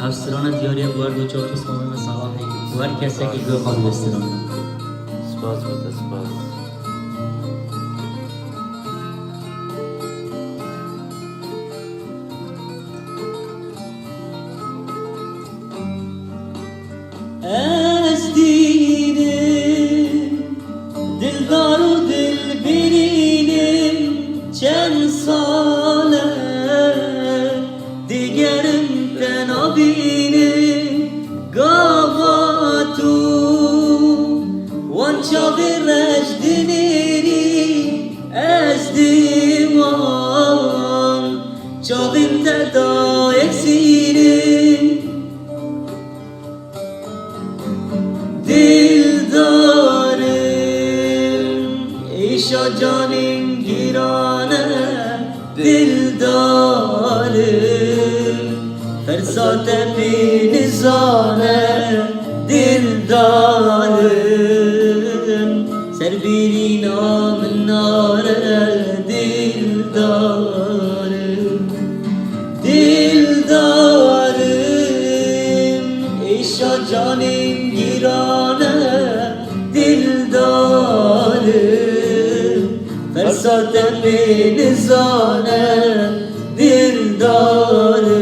افسران دیاری بارد و چهار صمیم صلاحی و هر کسی که گوه خواهد بستران سپاس بوده سپاس. از دیدم دلدار و دل برینم چند ساله دیگرم تنها بینم گاواتو وانچا برشد نیری از دیوان چاقین تدا اکسیرم دل دارم ایشا جانم گیرانه دل دارم فرسات بی نزانه دل دارم سر بیری نام ناره دل دارم دل دارم ایشا جانم گیرانه دل دارم فرسات به نزانه دل دارم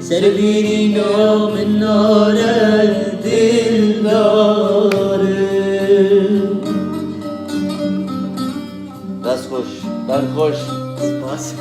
سر بیری نام ناره دل دارم دست خوش در خوش. سپاس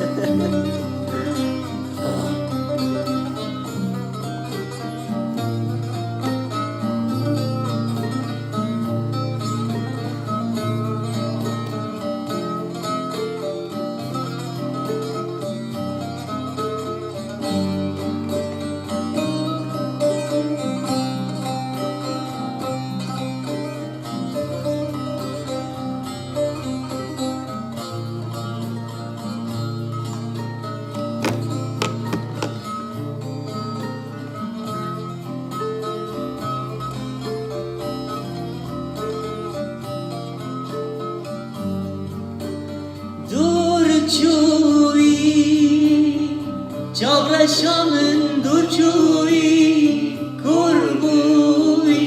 چوی چاقرشامن دور چوی کربوی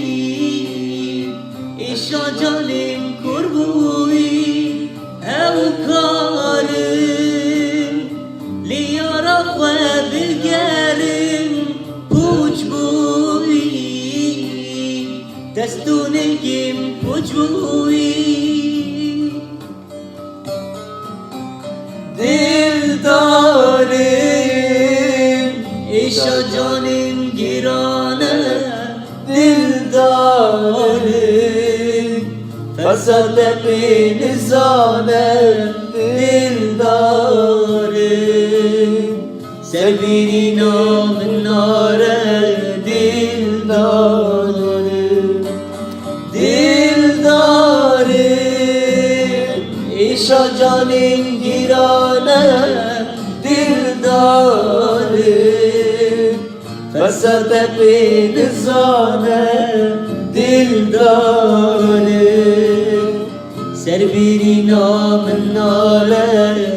ایشا جانم کربوی او کارم لیارا خواه بگرم پوچ بوی دستونگیم پوچ بوی دل دارم ایشا جانم گیرانه دل دارم فساد به نزانه دل دارم سر بیری نام ناره دل دارم دل دارم ایشا جانم گیرانه دل دارم فساد به نزانه دل دارم سر بیری نام ناله